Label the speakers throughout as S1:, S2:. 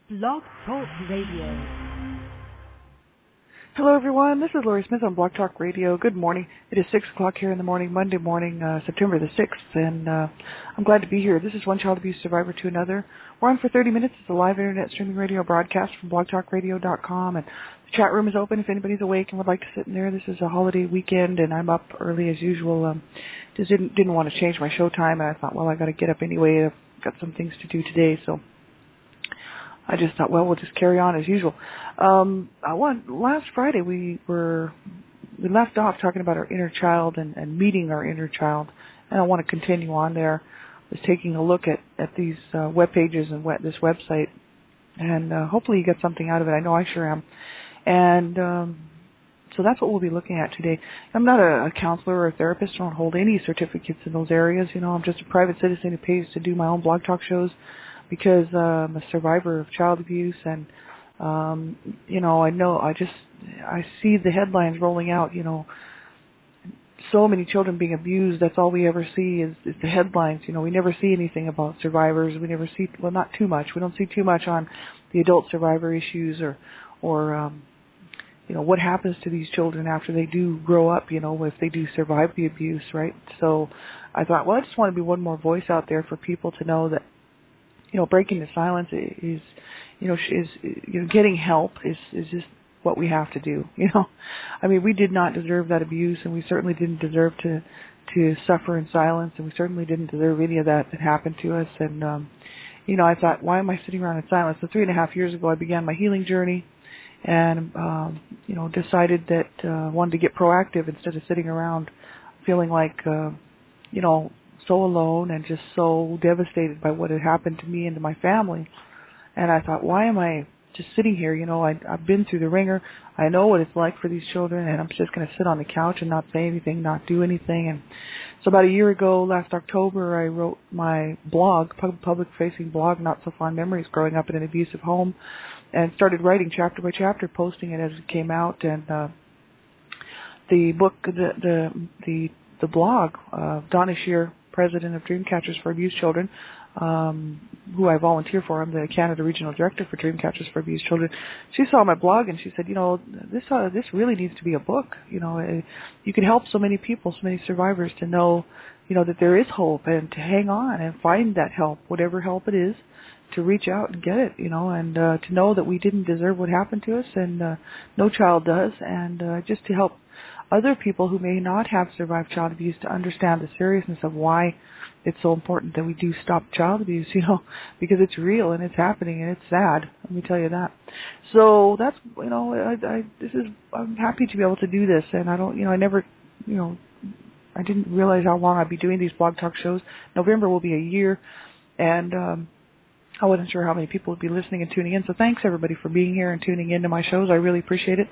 S1: Blog Talk Radio.
S2: Hello, everyone. This is Laurie Smith on Blog Talk Radio. Good morning. It is 6 o'clock here in the morning, Monday morning, September the 6th, and I'm glad to be here. This is One Child Abuse Survivor to Another. We're on for 30 minutes. It's a live internet streaming radio broadcast from blogtalkradio.com, and the chat room is open if anybody's awake and would like to sit in there. This is a holiday weekend, and I'm up early as usual. Just didn't want to change my show time, and I thought, well, I got to get up anyway. I've got some things to do today, so I just thought, well, we'll just carry on as usual. Last Friday we left off talking about our inner child and meeting our inner child, and I want to continue on there. I was taking a look at these web pages and this website, and hopefully you get something out of it. I know I sure am. And so that's what we'll be looking at today. I'm not a counselor or a therapist. I don't hold any certificates in those areas. You know, I'm just a private citizen who pays to do my own blog talk shows, because I'm a survivor of child abuse, and I see the headlines rolling out, so many children being abused. That's all we ever see is the headlines. We never see anything about survivors. We never see, well, not too much. We don't see too much on the adult survivor issues or what happens to these children after they do grow up, if they do survive the abuse, right? So I thought, well, I just want to be one more voice out there for people to know that breaking the silence is getting help is just what we have to do. I mean, we did not deserve that abuse, and we certainly didn't deserve to suffer in silence, and we certainly didn't deserve any of that happened to us. And I thought, why am I sitting around in silence? So 3.5 years ago, I began my healing journey, and decided that I wanted to get proactive instead of sitting around feeling like so alone and just so devastated by what had happened to me and to my family. And I thought, why am I just sitting here? I've been through the ringer. I know what it's like for these children, and I'm just going to sit on the couch and not say anything, not do anything. And so about a year ago, last October, I wrote my blog, public-facing blog, Not So Fond Memories, Growing Up in an Abusive Home, and started writing chapter by chapter, posting it as it came out. And the book, the blog, Donna Shear, president of Dreamcatchers for Abused Children, who I volunteer for. I'm the Canada Regional Director for Dreamcatchers for Abused Children. She saw my blog and she said, this really needs to be a book. You can help so many people, so many survivors to know, that there is hope, and to hang on and find that help, whatever help it is, to reach out and get it, and to know that we didn't deserve what happened to us, and no child does, and just to help other people who may not have survived child abuse to understand the seriousness of why it's so important that we do stop child abuse, because it's real and it's happening and it's sad. Let me tell you that. So that's, I'm happy to be able to do this, and I didn't realize how long I'd be doing these blog talk shows. November will be a year, and I wasn't sure how many people would be listening and tuning in. So thanks everybody for being here and tuning into my shows. I really appreciate it.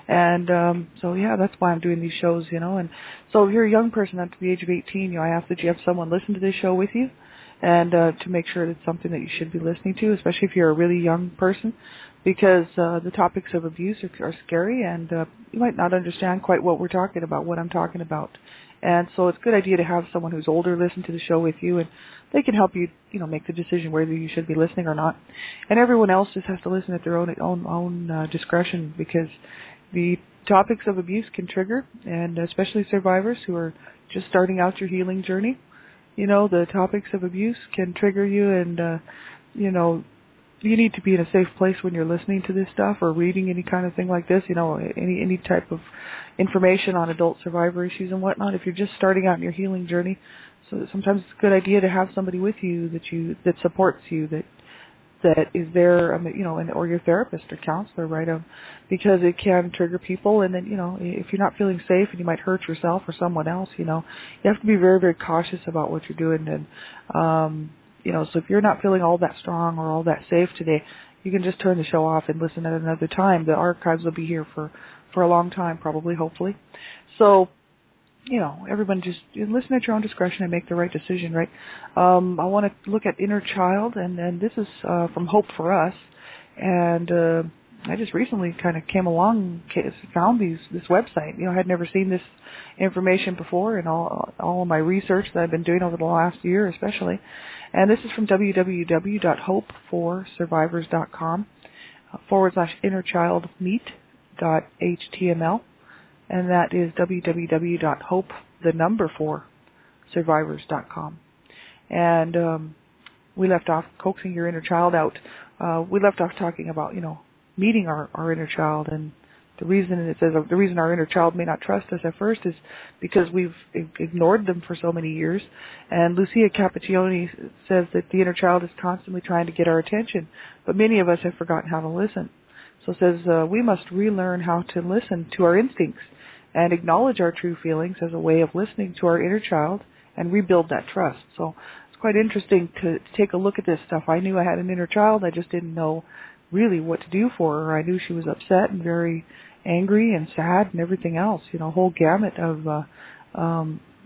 S2: And so that's why I'm doing these shows, And so if you're a young person up to the age of 18, I ask that you have someone listen to this show with you, and to make sure that it's something that you should be listening to, especially if you're a really young person, because the topics of abuse are scary, and you might not understand quite what I'm talking about. And so it's a good idea to have someone who's older listen to the show with you, and they can help you, make the decision whether you should be listening or not. And everyone else just has to listen at their own discretion, because the topics of abuse can trigger, and especially survivors who are just starting out your healing journey. The topics of abuse can trigger you, and, you need to be in a safe place when you're listening to this stuff or reading any kind of thing like this, any type of information on adult survivor issues and whatnot. If you're just starting out in your healing journey, so sometimes it's a good idea to have somebody with you that supports you, that is there, or your therapist or counselor, right? Because it can trigger people, and then, if you're not feeling safe and you might hurt yourself or someone else, you have to be very, very cautious about what you're doing. And, so if you're not feeling all that strong or all that safe today, you can just turn the show off and listen at another time. The archives will be here for a long time, probably, hopefully. So, everyone just listen at your own discretion and make the right decision, right? I want to look at inner child, and this is from Hope for Us. And I just recently kind of came along, found this website. I had never seen this information before in all of my research that I've been doing over the last year especially. And this is from www.hopeforsurvivors.com /innerchildmeet.html, and that is www.hope4survivors.com. And we left off coaxing your inner child out. We left off talking about, meeting our inner child, and the reason it says the reason our inner child may not trust us at first is because we've ignored them for so many years. And Lucia Cappuccioni says that the inner child is constantly trying to get our attention, but many of us have forgotten how to listen. So it says we must relearn how to listen to our instincts and acknowledge our true feelings as a way of listening to our inner child and rebuild that trust. So it's quite interesting to take a look at this stuff. I knew I had an inner child. I just didn't know really what to do for her. I knew she was upset and very angry and sad and everything else, a whole gamut of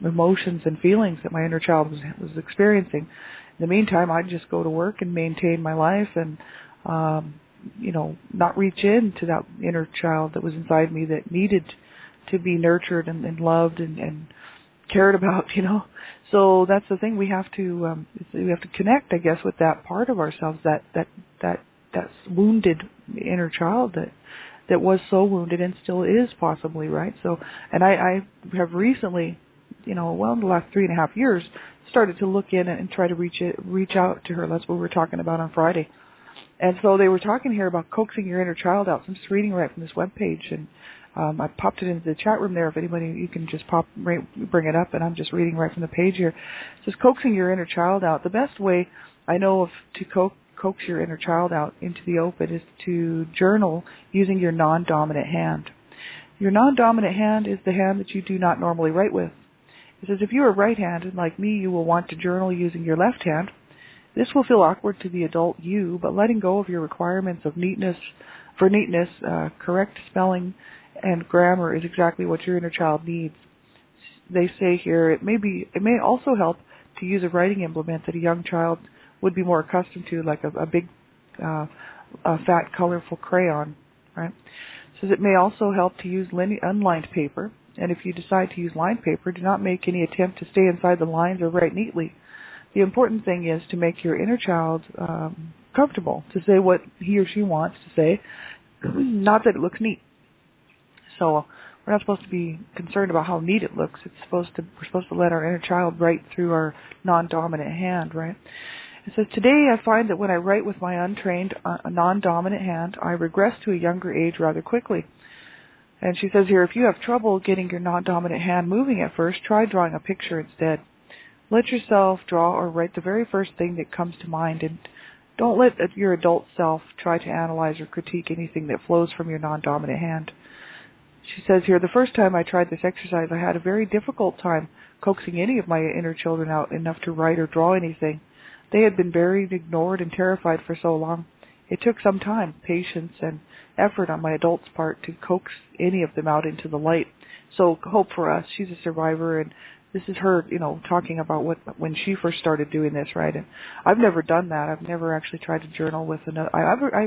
S2: emotions and feelings that my inner child was experiencing. In the meantime, I'd just go to work and maintain my life and, not reach into that inner child that was inside me that needed to be nurtured and loved and cared about, So that's the thing, we have to connect, I guess, with that part of ourselves, that wounded inner child that was so wounded and still is possibly, right? So, and I have recently, in the last 3.5 years, started to look in and try to reach out to her. That's what we were talking about on Friday. And so they were talking here about coaxing your inner child out. So I'm just reading right from this webpage, and I popped it into the chat room there. If anybody, you can just bring it up, and I'm just reading right from the page here. It says coaxing your inner child out. The best way I know of to coax your inner child out into the open is to journal using your non-dominant hand. Your non-dominant hand is the hand that you do not normally write with. It says if you are right-handed, like me, you will want to journal using your left hand. This will feel awkward to the adult you, but letting go of your requirements of neatness, correct spelling, and grammar is exactly what your inner child needs. They say here it may also help to use a writing implement that a young child would be more accustomed to, like a big, fat, colorful crayon, right? It says it may also help to use unlined paper, and if you decide to use lined paper, do not make any attempt to stay inside the lines or write neatly. The important thing is to make your inner child comfortable, to say what he or she wants to say, not that it looks neat. So we're not supposed to be concerned about how neat it looks. We're supposed to let our inner child write through our non-dominant hand, right? It says, today I find that when I write with my untrained, non-dominant hand, I regress to a younger age rather quickly. And she says here, if you have trouble getting your non-dominant hand moving at first, try drawing a picture instead. Let yourself draw or write the very first thing that comes to mind, and don't let your adult self try to analyze or critique anything that flows from your non-dominant hand. She says here, the first time I tried this exercise, I had a very difficult time coaxing any of my inner children out enough to write or draw anything. They had been buried, ignored, and terrified for so long. It took some time, patience, and effort on my adult's part to coax any of them out into the light. So hope for us. She's a survivor, and this is her, talking about when she first started doing this, right? And I've never done that. I've never actually tried to journal with another. I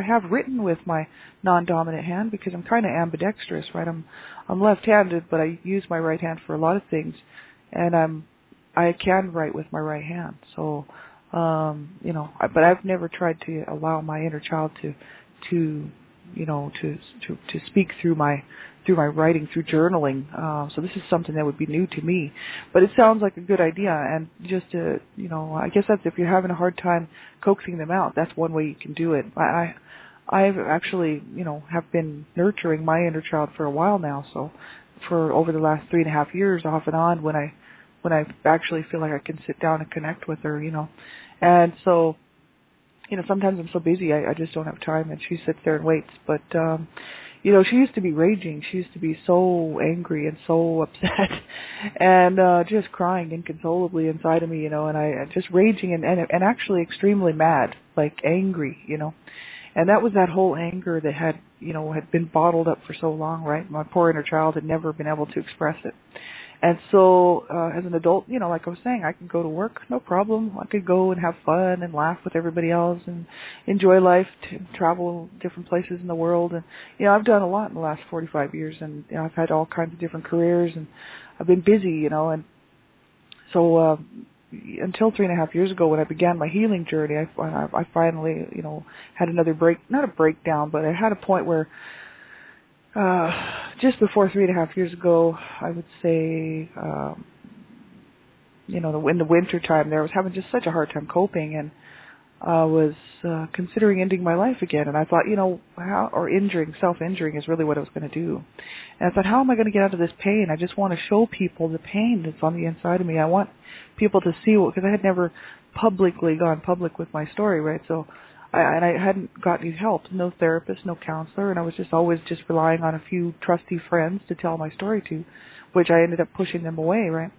S2: have written with my non-dominant hand because I'm kind of ambidextrous, right? I'm left-handed, but I use my right hand for a lot of things, and I can write with my right hand. So, but I've never tried to allow my inner child to speak through my writing, through journaling. So this is something that would be new to me, but it sounds like a good idea. And just to, I guess that's if you're having a hard time coaxing them out, that's one way you can do it. I've actually, have been nurturing my inner child for a while now. So for over the last 3.5 years, off and on, when I actually feel like I can sit down and connect with her, and so, sometimes I'm so busy, I just don't have time, and she sits there and waits. But, she used to be raging. She used to be so angry and so upset and just crying inconsolably inside of me, and I just raging and actually extremely mad, like angry, And that was that whole anger that had been bottled up for so long, right? My poor inner child had never been able to express it. And so, as an adult, like I was saying, I could go to work, no problem. I could go and have fun and laugh with everybody else and enjoy life, travel different places in the world. And, I've done a lot in the last 45 years, and I've had all kinds of different careers, and I've been busy, and so, until 3.5 years ago when I began my healing journey, I finally, had another not a breakdown, but I had a point where, just before 3.5 years ago, I would say, in the winter time there, I was having just such a hard time coping, and was considering ending my life again. And I thought, self-injuring is really what I was going to do. And I thought, how am I going to get out of this pain? I just want to show people the pain that's on the inside of me. I want people to see because I had never gone public with my story, right? So, I hadn't got any help, no therapist, no counselor, and I was always relying on a few trusty friends to tell my story to, which I ended up pushing them away, right?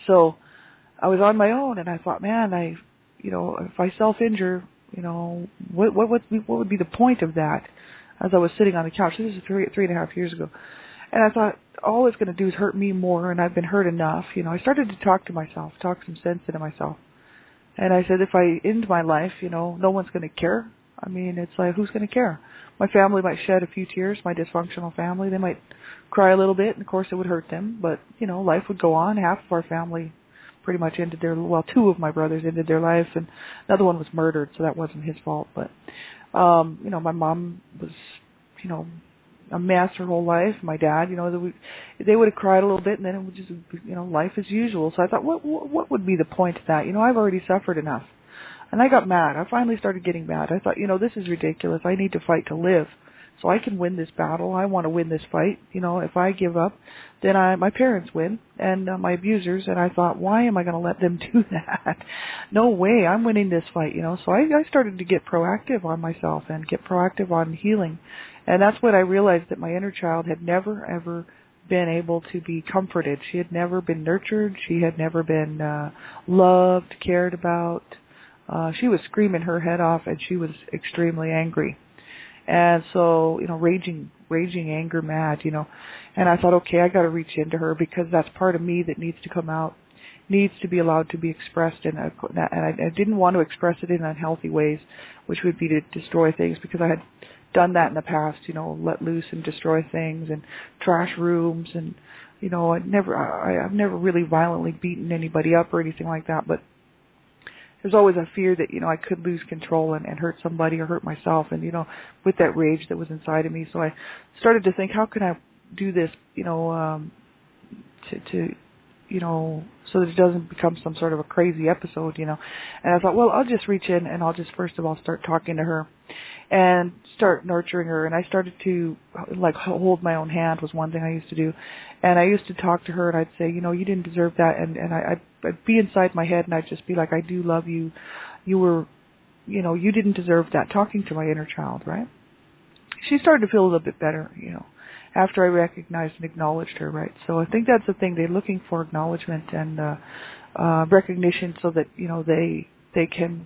S2: So I was on my own, and I thought, man, if I self-injure, what would be the point of that? As I was sitting on the couch, this is 3.5 years ago, and I thought, all it's going to do is hurt me more, and I've been hurt enough. I started to talk to myself, talk some sense into myself, and I said, if I end my life, no one's going to care. I mean, it's like, who's going to care? My family might shed a few tears, my dysfunctional family, they might cry a little bit, and of course it would hurt them, but life would go on. Half of our family pretty much ended two of my brothers ended their life, and another one was murdered, so that wasn't his fault. But, my mom was, a mess her whole life. My dad, they would have cried a little bit, and then it would just, life as usual. So I thought, what would be the point of that? I've already suffered enough. And I got mad. I finally started getting mad. I thought, this is ridiculous. I need to fight to live. So I can win this battle. I want to win this fight. If I give up, then my parents win and my abusers. And I thought, why am I going to let them do that? No way. I'm winning this fight. So I started to get proactive on myself and get proactive on healing. And that's when I realized that my inner child had never, ever been able to be comforted. She had never been nurtured. She had never been loved, cared about. She was screaming her head off, and she was extremely angry. And so, raging anger mad, and I thought, okay, I got to reach into her because that's part of me that needs to come out, needs to be allowed to be expressed, and I didn't want to express it in unhealthy ways, which would be to destroy things, because I had done that in the past, let loose and destroy things and trash rooms, and I've never really violently beaten anybody up or anything like that, but there's always a fear that, I could lose control and hurt somebody or hurt myself, and, with that rage that was inside of me. So I started to think, how can I do this, so that it doesn't become some sort of a crazy episode, And I thought, well, I'll just reach in and I'll just first of all start talking to her and start nurturing her. And I started to, hold my own hand was one thing I used to do. And I used to talk to her, and I'd say, you didn't deserve that. And I'd be inside my head, and I'd just be like, I do love you. You were, you didn't deserve that. Talking to my inner child, right? She started to feel a little bit better, after I recognized and acknowledged her, right? So I think that's the thing. They're looking for acknowledgement and recognition, so that, they can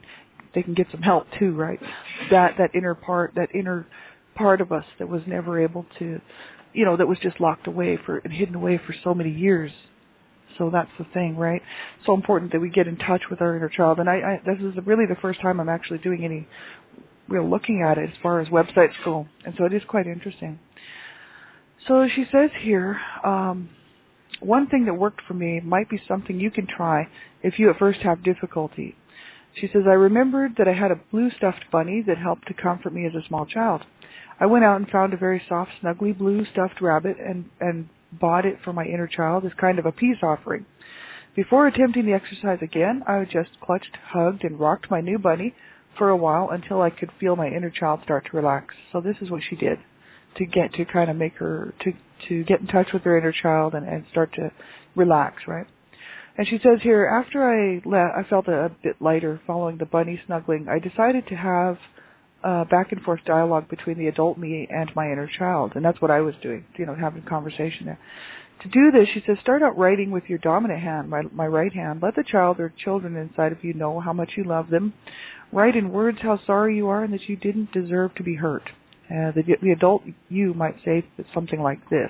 S2: get some help too, right? That inner part of us that was never able to, that was just locked away and hidden away for so many years. So that's the thing, right? So important that we get in touch with our inner child. And this is really the first time I'm actually doing any real looking at it as far as websites go. And so it is quite interesting. So she says here, one thing that worked for me might be something you can try if you at first have difficulty. She says, I remembered that I had a blue stuffed bunny that helped to comfort me as a small child. I went out and found a very soft, snuggly blue stuffed rabbit and bought it for my inner child as kind of a peace offering. Before attempting the exercise again, I just clutched, hugged, and rocked my new bunny for a while until I could feel my inner child start to relax. So this is what she did to kind of make her, to get in touch with her inner child and start to relax, right? And she says here, after I felt a bit lighter following the bunny snuggling, I decided to have back and forth dialogue between the adult me and my inner child. And that's what I was doing, having a conversation there. To do this, she says, start out writing with your dominant hand, my right hand. Let the child or children inside of you know how much you love them. Write in words how sorry you are and that you didn't deserve to be hurt. The adult you might say something like this.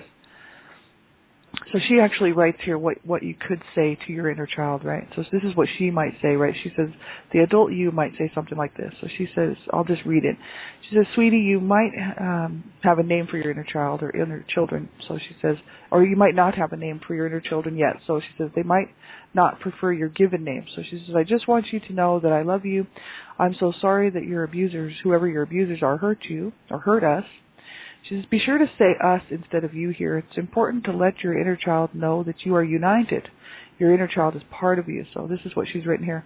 S2: So she actually writes here what you could say to your inner child, right? So this is what she might say, right? She says, the adult you might say something like this. So she says, I'll just read it. She says, sweetie, you might have a name for your inner child or inner children. So she says, or you might not have a name for your inner children yet. So she says, they might not prefer your given name. So she says, I just want you to know that I love you. I'm so sorry that your abusers, whoever your abusers are, hurt you or hurt us. She says, be sure to say us instead of you here. It's important to let your inner child know that you are united. Your inner child is part of you. So this is what she's written here.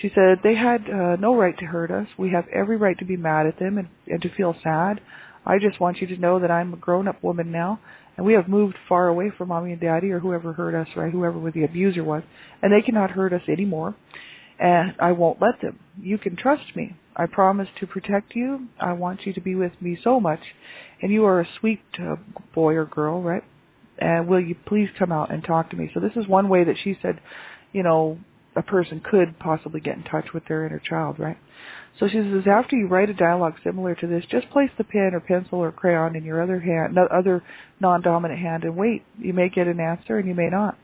S2: She said, they had no right to hurt us. We have every right to be mad at them and to feel sad. I just want you to know that I'm a grown-up woman now, and we have moved far away from Mommy and Daddy or whoever hurt us, right, whoever the abuser was, and they cannot hurt us anymore, and I won't let them. You can trust me. I promise to protect you. I want you to be with me so much. And you are a sweet boy or girl, right? And will you please come out and talk to me? So this is one way that she said, you know, a person could possibly get in touch with their inner child, right? So she says, after you write a dialogue similar to this, just place the pen or pencil or crayon in your other hand, other non-dominant hand, and wait. You may get an answer and you may not.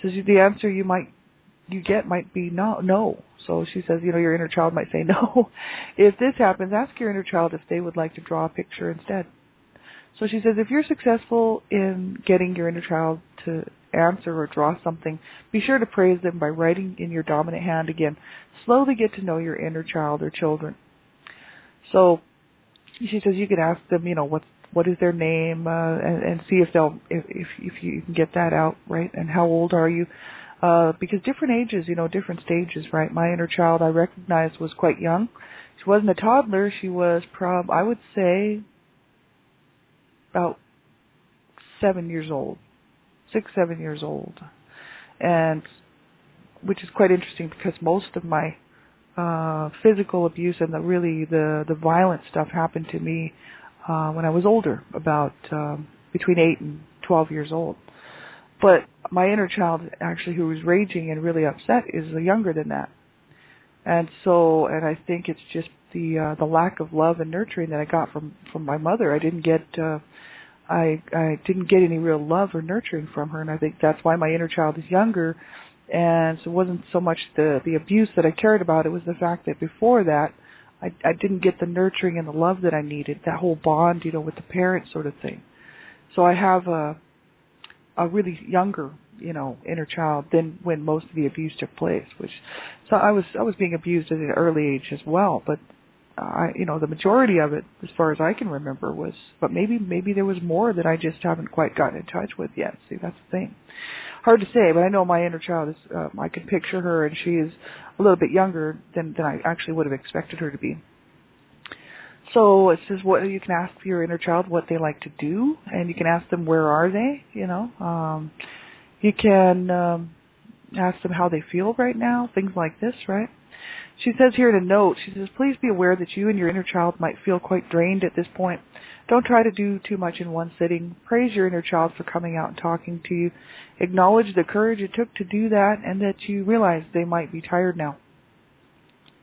S2: So the answer you get might be no. So she says, you know, your inner child might say no. If this happens, ask your inner child if they would like to draw a picture instead. So she says, if you're successful in getting your inner child to answer or draw something, be sure to praise them by writing in your dominant hand again. Slowly get to know your inner child or children. So she says you can ask them, you know, what is their name, and see if you can get that out, right? And how old are you? Because different ages, you know, different stages, right? My inner child I recognized was quite young. She wasn't a toddler. She was I would say, about 7 years old, 6-7 years old, and which is quite interesting because most of my physical abuse and the violent stuff happened to me when I was older, about between 8 and 12 years old. But my inner child, actually, who was raging and really upset, is younger than that, and I think it's just the lack of love and nurturing that I got from my mother. I didn't get any real love or nurturing from her, and I think that's why my inner child is younger. And so it wasn't so much the abuse that I cared about. It was the fact that before that, I didn't get the nurturing and the love that I needed, that whole bond, you know, with the parent sort of thing. So I have a really younger, you know, inner child than when most of the abuse took place. So I was being abused at an early age as well, but you know, the majority of it, as far as I can remember, was, but maybe there was more that I just haven't quite gotten in touch with yet. See, that's the thing. Hard to say, but I know my inner child is, I can picture her, and she is a little bit younger than I actually would have expected her to be. So it says what you can ask your inner child what they like to do, and you can ask them where are they, you know. You can ask them how they feel right now, things like this, right? She says here in a note, she says, please be aware that you and your inner child might feel quite drained at this point. Don't try to do too much in one sitting. Praise your inner child for coming out and talking to you. Acknowledge the courage it took to do that and that you realize they might be tired now.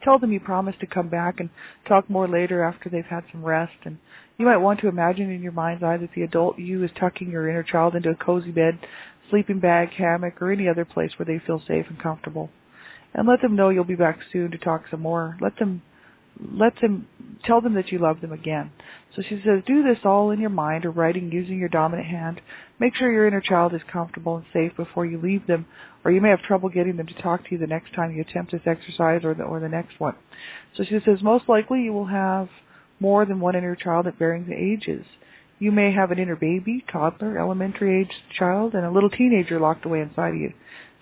S2: Tell them you promise to come back and talk more later after they've had some rest. And you might want to imagine in your mind's eye that the adult you is tucking your inner child into a cozy bed, sleeping bag, hammock, or any other place where they feel safe and comfortable. And let them know you'll be back soon to talk some more. Tell them that you love them again. So she says, do this all in your mind or writing using your dominant hand. Make sure your inner child is comfortable and safe before you leave them, or you may have trouble getting them to talk to you the next time you attempt this exercise or the next one. So she says, most likely you will have more than one inner child at varying ages. You may have an inner baby, toddler, elementary age child, and a little teenager locked away inside of you.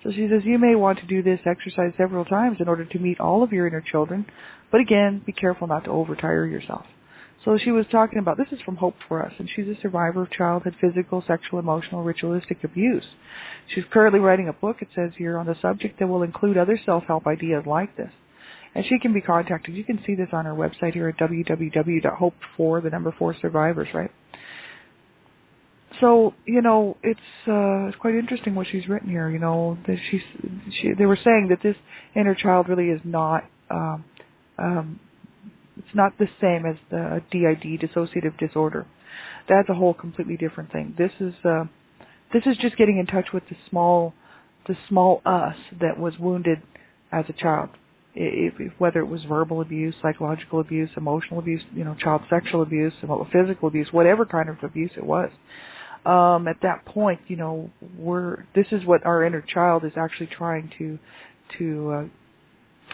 S2: So she says, you may want to do this exercise several times in order to meet all of your inner children, but again, be careful not to overtire yourself. So she was talking about, this is from Hope for Us, and she's a survivor of childhood physical, sexual, emotional, ritualistic abuse. She's currently writing a book, it says here, on the subject that will include other self-help ideas like this. And she can be contacted. You can see this on her website here at www.hope4survivors, right? So, you know, it's quite interesting what she's written here. You know, that they were saying that this inner child really is not, it's not the same as the DID, dissociative disorder. That's a whole completely different thing. This is this is just getting in touch with the small us that was wounded as a child. Whether it was verbal abuse, psychological abuse, emotional abuse, child sexual abuse, physical abuse, whatever kind of abuse it was. At that point, this is what our inner child is actually trying to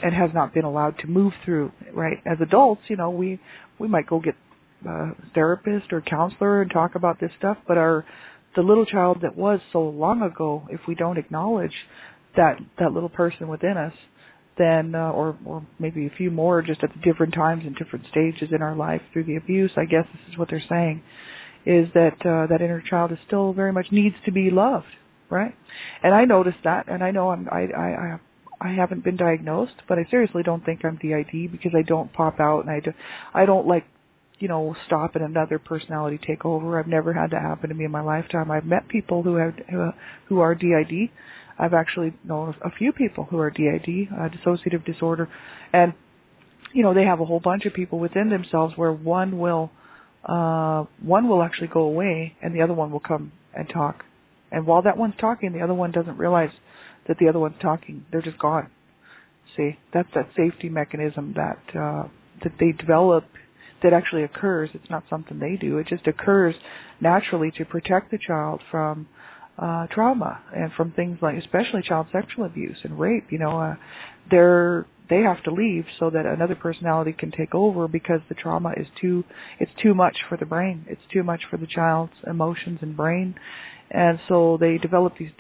S2: and has not been allowed to move through, right? As adults, we might go get a therapist or counselor and talk about this stuff, but the little child that was so long ago, if we don't acknowledge that little person within us, then or maybe a few more just at different times and different stages in our life through the abuse, I guess this is what they're saying, is that that inner child is still very much needs to be loved, right? And I noticed that, and I know I haven't been diagnosed, but I seriously don't think I'm DID because I don't pop out, and I don't stop and another personality take over. I've never had that happen to me in my lifetime. I've met people who are DID. I've actually known a few people who are DID, dissociative disorder, and they have a whole bunch of people within themselves where one will actually go away and the other one will come and talk. And while that one's talking, the other one doesn't realize that the other one's talking. They're just gone. See, that's that safety mechanism that they develop that actually occurs. It's not something they do. It just occurs naturally to protect the child from trauma and from things like, especially child sexual abuse and rape. They have to leave so that another personality can take over because the trauma is too much for the brain. It's too much for the child's emotions and brain, and so they develop this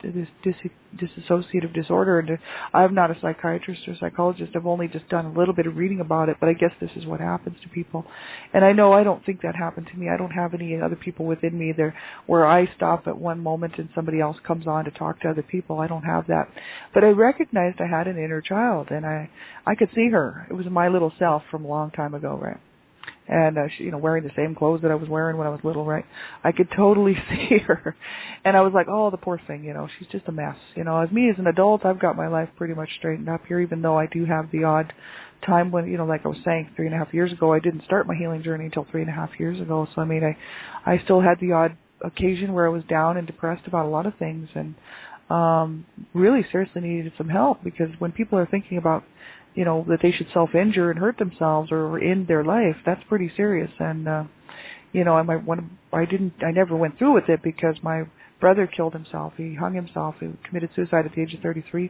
S2: dissociative disorder. And I'm not a psychiatrist or psychologist. I've only just done a little bit of reading about it, but I guess this is what happens to people. And I know I don't think that happened to me. I don't have any other people within me there where I stop at one moment and somebody else comes on to talk to other people. I don't have that. But I recognized I had an inner child, and I could see her. It was my little self from a long time ago, right? And she, wearing the same clothes that I was wearing when I was little, right? I could totally see her, and I was like, "Oh, the poor thing, she's just a mess." As me as an adult, I've got my life pretty much straightened up here. Even though I do have the odd time when, like I was saying, 3.5 years ago, I didn't start my healing journey until 3.5 years ago. So I still had the odd occasion where I was down and depressed about a lot of things, and really seriously needed some help, because when people are thinking about that they should self-injure and hurt themselves or end their life, that's pretty serious. And I never went through with it because my brother killed himself. He hung himself. He committed suicide at the age of 33.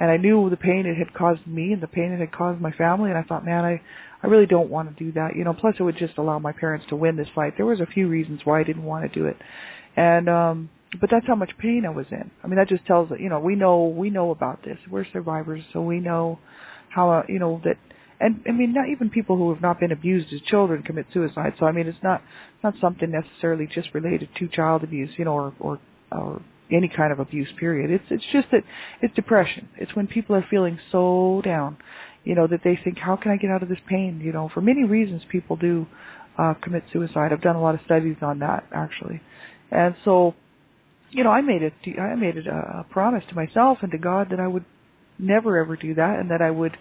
S2: And I knew the pain it had caused me and the pain it had caused my family. And I thought, man, I really don't want to do that. Plus it would just allow my parents to win this fight. There was a few reasons why I didn't want to do it. And but that's how much pain I was in. That just tells that, we know about this. We're survivors, so we know how, that, and not even people who have not been abused as children commit suicide. So it's not something necessarily just related to child abuse, or any kind of abuse, period. It's just that it's depression. It's when people are feeling so down, that they think, how can I get out of this pain? For many reasons people do commit suicide. I've done a lot of studies on that, actually. And so, I made a promise to myself and to God that I would never ever do that, and that I would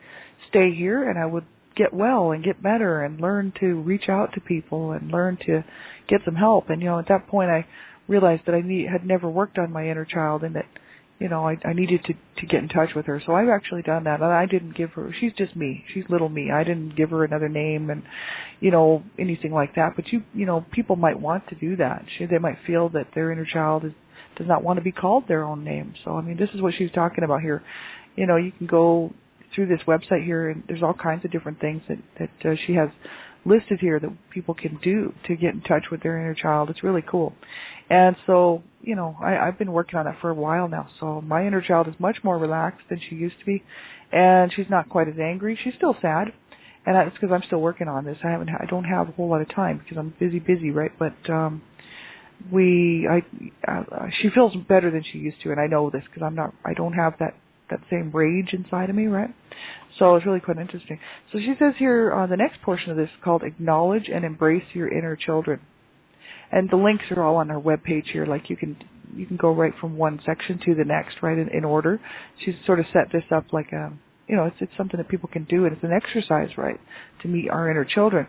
S2: stay here and I would get well and get better and learn to reach out to people and learn to get some help. And at that point I realized that I had never worked on my inner child, and that I needed to get in touch with her. So I've actually done that. And I didn't give her, she's just me, she's little me. I didn't give her another name and anything like that. But people might want to do that. They might feel that their inner child does not want to be called their own name. So this is what she's talking about here. You can go through this website here, and there's all kinds of different things that she has listed here that people can do to get in touch with their inner child. It's really cool. And so, I've been working on that for a while now. So my inner child is much more relaxed than she used to be, and she's not quite as angry. She's still sad, and that's because I'm still working on this. I don't have a whole lot of time because I'm busy, right? But she feels better than she used to, and I know this because I don't have that same rage inside of me, right? So it's really quite interesting. So she says here, the next portion of this is called Acknowledge and Embrace Your Inner Children. And the links are all on our webpage here. Like you can go right from one section to the next, right, in order. She's sort of set this up like it's something that people can do, and it's an exercise, right, to meet our inner children.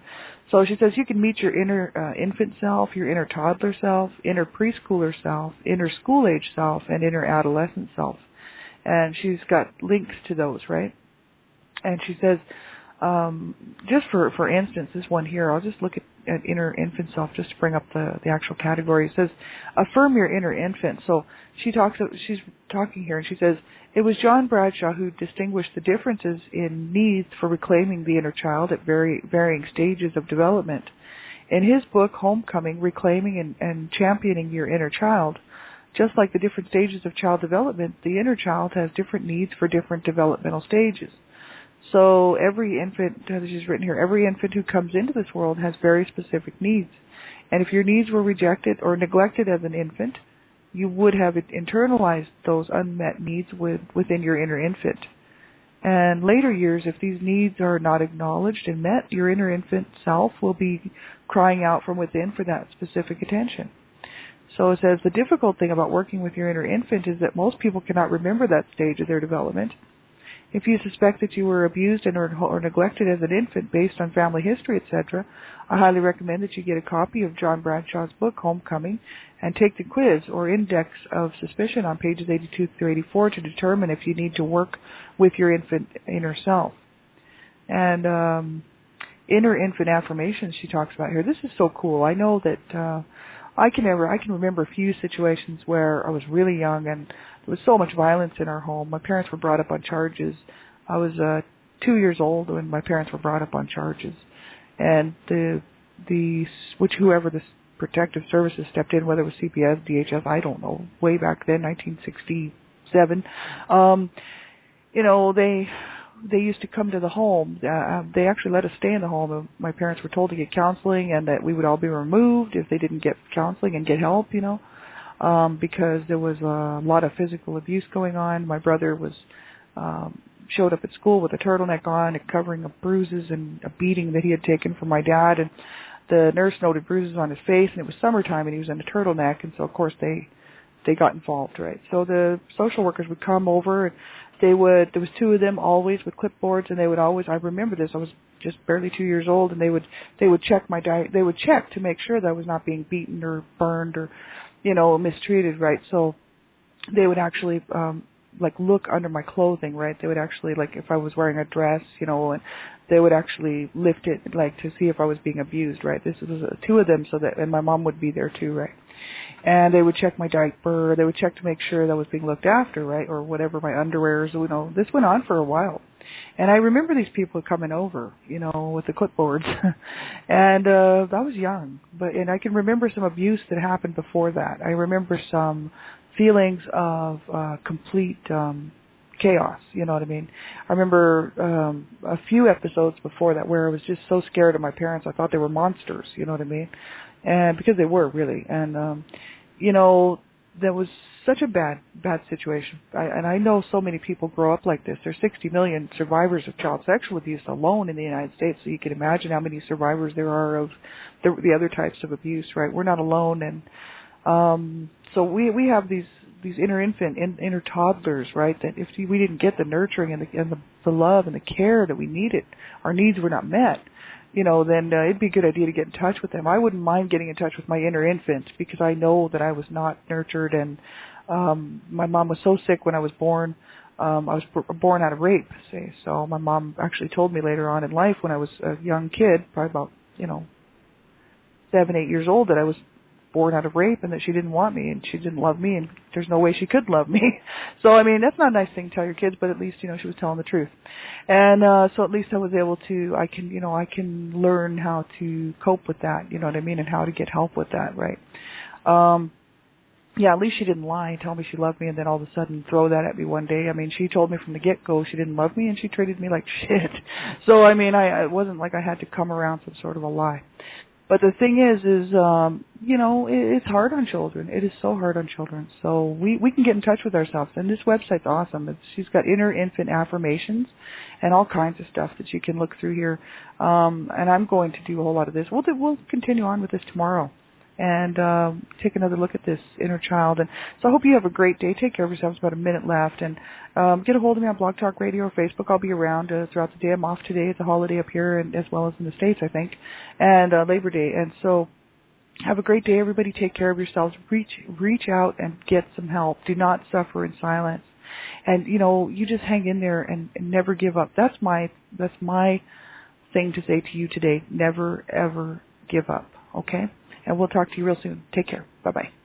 S2: So she says you can meet your inner infant self, your inner toddler self, inner preschooler self, inner school age self, and inner adolescent self. And she's got links to those, right? And she says, just for instance, this one here, I'll just look at inner infant self just to bring up the actual category. It says, affirm your inner infant. So she's talking here, and she says, it was John Bradshaw who distinguished the differences in needs for reclaiming the inner child at varying stages of development. In his book, Homecoming, Reclaiming and Championing Your Inner Child, just like the different stages of child development, the inner child has different needs for different developmental stages. So every infant, as she's written here, every infant who comes into this world has very specific needs. And if your needs were rejected or neglected as an infant, you would have internalized those unmet needs within your inner infant. And later years, if these needs are not acknowledged and met, your inner infant self will be crying out from within for that specific attention. So it says the difficult thing about working with your inner infant is that most people cannot remember that stage of their development. If you suspect that you were abused or neglected as an infant based on family history, etc., I highly recommend that you get a copy of John Bradshaw's book, Homecoming, and take the quiz or index of suspicion on pages 82 through 84 to determine if you need to work with your infant inner self. And inner infant affirmations she talks about here. This is so cool. I know that I can remember a few situations where I was really young and there was so much violence in our home. My parents were brought up on charges. I was 2 years old when my parents were brought up on charges, and whoever the protective services stepped in, whether it was CPS, DHS, I don't know, way back then, 1967. They used to come to the home. They actually let us stay in the home. My parents were told to get counseling and that we would all be removed if they didn't get counseling and get help, because there was a lot of physical abuse going on. My brother showed up at school with a turtleneck on and covering up bruises and a beating that he had taken from my dad. And the nurse noted bruises on his face, and it was summertime, and he was in a turtleneck, and so, of course, they got involved, right? So the social workers would come over, and there was two of them always with clipboards, and they would always, I remember this, I was just barely 2 years old, and they would check my diet. They would check to make sure that I was not being beaten or burned or, mistreated, right? So they would actually look under my clothing, right? They would actually, if I was wearing a dress, and they would actually lift it, to see if I was being abused, right? This was two of them, and my mom would be there too, right? And they would check my diaper. They would check to make sure that I was being looked after, right? Or whatever, my underwears, This went on for a while. And I remember these people coming over, with the clipboards. And I was young. And I can remember some abuse that happened before that. I remember some feelings of complete chaos, you know what I mean? I remember a few episodes before that where I was just so scared of my parents. I thought they were monsters, you know what I mean? And because they were, really. And there was such a bad situation. And I know so many people grow up like this. There's 60 million survivors of child sexual abuse alone in the United States, so you can imagine how many survivors there are of the other types of abuse, right? We're not alone. And so we have these inner infant, inner toddlers, right, that if we didn't get the nurturing and the love and the care that we needed, our needs were not met, then it'd be a good idea to get in touch with them. I wouldn't mind getting in touch with my inner infant because I know that I was not nurtured, and my mom was so sick when I was born. I was born out of rape, see. So my mom actually told me later on in life when I was a young kid, probably about, 7, 8 years old, that I was born out of rape and that she didn't want me and she didn't love me and there's no way she could love me. So, that's not a nice thing to tell your kids, but at least, she was telling the truth. And so at least I was able to, I can learn how to cope with that, you know what I mean, and how to get help with that, right? At least she didn't lie and tell me she loved me and then all of a sudden throw that at me one day. She told me from the get-go she didn't love me and she treated me like shit. So, it wasn't like I had to come around some sort of a lie. But the thing is, it's hard on children. It is so hard on children. So we can get in touch with ourselves. And this website's awesome. She's got inner infant affirmations and all kinds of stuff that you can look through here. And I'm going to do a whole lot of this. We'll continue on with this tomorrow. and take another look at this inner child. And so I hope you have a great day. Take care of yourselves. About a minute left. And get a hold of me on Blog Talk Radio or Facebook. I'll be around throughout the day. I'm off today. It's a holiday up here, and as well as in the States, I think, and Labor Day. And so have a great day, everybody. Take care of yourselves. Reach out and get some help. Do not suffer in silence. And, you know, you just hang in there and never give up. That's my thing to say to you today. Never, ever give up, okay? And we'll talk to you real soon. Take care. Bye-bye.